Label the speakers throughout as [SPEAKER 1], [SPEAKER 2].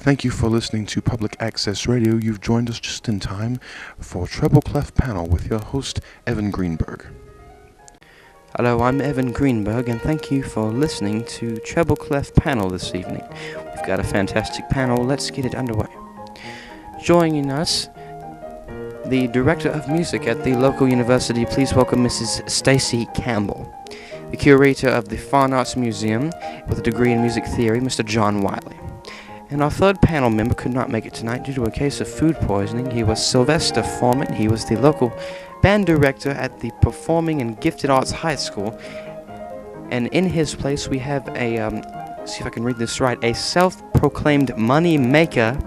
[SPEAKER 1] Thank you for listening to Public Access Radio. You've joined us just in time for Treble Clef Panel with your host, Evan Greenberg.
[SPEAKER 2] Hello, I'm Evan Greenberg, and thank you for listening to Treble Clef Panel this evening. We've got a fantastic panel. Let's get it underway. Joining us, the Director of Music at the local university. Please welcome Mrs. Stacy Campbell. The Curator of the Fine Arts Museum with a degree in Music Theory, Mr. John Wiley. And our third panel member could not make it tonight due to a case of food poisoning. He was Sylvester Foreman. He was the local band director at the Performing and Gifted Arts High School. And in his place we have a, see if I can read this right, a self-proclaimed money maker.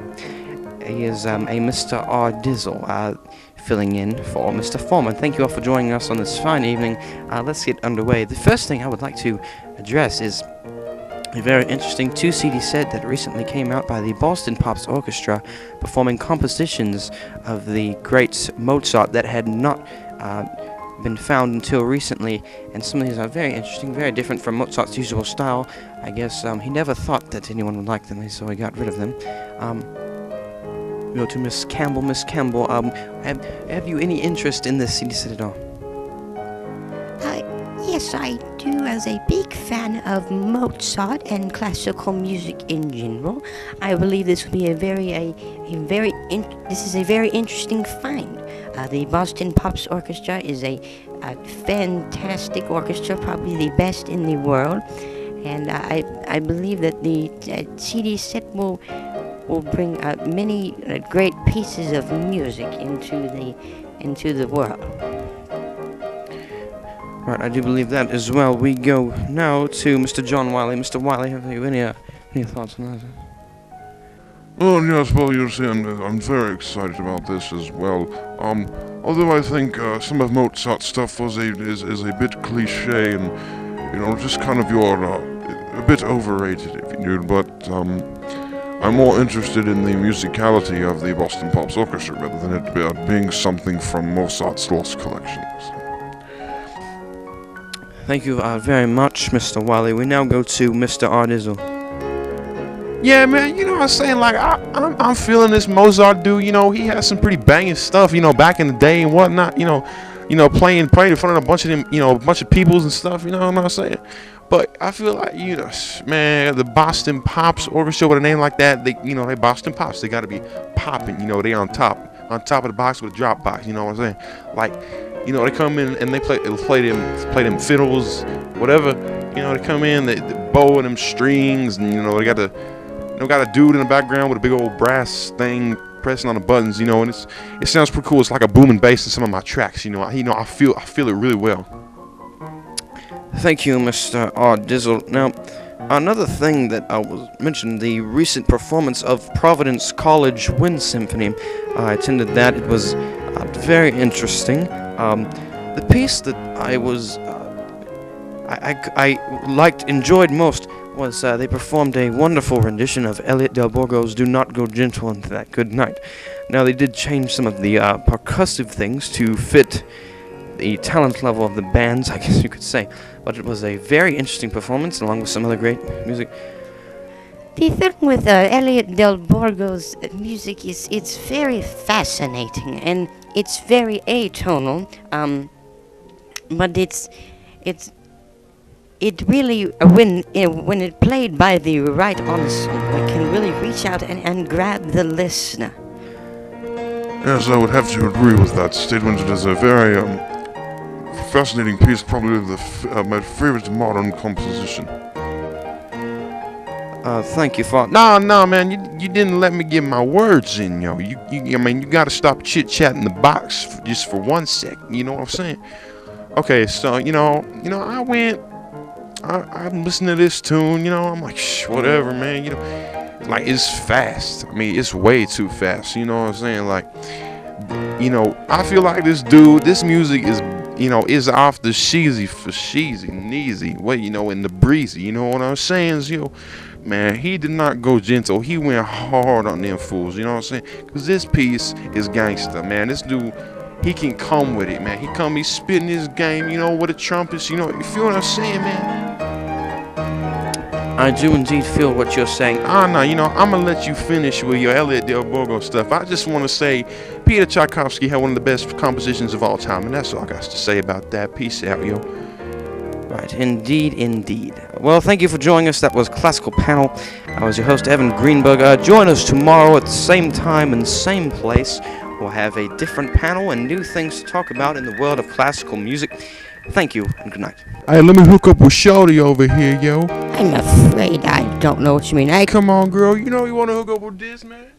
[SPEAKER 2] He is a Mr. R. Dizzle, filling in for Mr. Foreman. Thank you all for joining us on this fine evening. Let's get underway. The first thing I would like to address is a very interesting 2-CD set that recently came out by the Boston Pops Orchestra, performing compositions of the great Mozart that had not been found until recently, and some of these are very interesting, very different from Mozart's usual style. I guess he never thought that anyone would like them, so he got rid of them. Go to Miss Campbell. Miss Campbell, have you any interest in this CD set at all?
[SPEAKER 3] Yes, I do, as a big fan of Mozart and classical music in general. I believe this will be this is a very interesting find. The Boston Pops Orchestra is a fantastic orchestra, probably the best in the world, and I believe that the CD set will bring many great pieces of music into the world.
[SPEAKER 2] Right, I do believe that as well. We go now to Mr. John Wiley. Mr. Wiley, have you any thoughts on that?
[SPEAKER 4] Well, yes, well, you see, I'm very excited about this as well. Although I think some of Mozart's stuff is a bit cliche and, just kind of a bit overrated, if you knew, but I'm more interested in the musicality of the Boston Pops Orchestra rather than it being something from Mozart's lost collections.
[SPEAKER 2] Thank you very much, Mr. Wiley. We now go to Mr. R. Dizzle.
[SPEAKER 1] Yeah, man, what I'm saying? Like, I'm feeling this Mozart dude. He has some pretty banging stuff, back in the day and whatnot. Playing in front of a bunch of them, a bunch of peoples and stuff. You know what I'm saying? But I feel like, man, the Boston Pops Orchestra with a name like that, they Boston Pops. They gotta be popping. They on top of the box with a drop box. You know what I'm saying? Like, they come in and they play them fiddles, whatever. They come in, they bow and them strings, and they got a dude in the background with a big old brass thing pressing on the buttons, and it sounds pretty cool. It's like a booming bass in some of my tracks. I feel it really well.
[SPEAKER 2] Thank you, Mr. R. Dizzle. Now, another thing that I was mentioned, the recent performance of Providence College Wind Symphony. I attended that. It was very interesting. The piece that I enjoyed most was they performed a wonderful rendition of Elliot Del Borgo's "Do Not Go Gentle Into That Good Night." Now, they did change some of the percussive things to fit the talent level of the bands, I guess you could say, but it was a very interesting performance along with some other great music.
[SPEAKER 3] The thing with Elliot Del Borgo's music is it's very fascinating and it's very atonal, but it really when it played by the right ensemble, it can really reach out and grab the listener.
[SPEAKER 4] Yes, I would have to agree with that statement. It is a very fascinating piece, probably my favorite modern composition.
[SPEAKER 2] Thank you for...
[SPEAKER 1] No, man, you didn't let me get my words in, yo. You gotta stop chit-chatting the box just for 1 second, you know what I'm saying? Okay, so, I'm listening to this tune, I'm like, whatever, man, like, it's fast. I mean, it's way too fast, you know what I'm saying? Like, I feel like this music is, is off the sheezy for sheezy, neezy, in the breezy, you know what I'm saying? Man, he did not go gentle. He went hard on them fools, you know what I'm saying? Because this piece is gangster, man. This dude, he can come with it, man. He's spitting his game, with the trumpets, you feel what I'm saying, man?
[SPEAKER 2] I do indeed feel what you're saying.
[SPEAKER 1] No, I'm gonna let you finish with your Elliot Del Borgo stuff. I just want to say, Peter Tchaikovsky had one of the best compositions of all time, and that's all I got to say about that. Peace out, yo.
[SPEAKER 2] Right, indeed. Well, thank you for joining us. That was Classical Panel. I was your host, Evan Greenberg. Join us tomorrow at the same time and same place. We'll have a different panel and new things to talk about in the world of classical music. Thank you, and good night.
[SPEAKER 1] Hey, let me hook up with Shorty over here, yo.
[SPEAKER 3] I'm afraid I don't know what you mean.
[SPEAKER 1] Come on, girl. You know you want to hook up with this, man?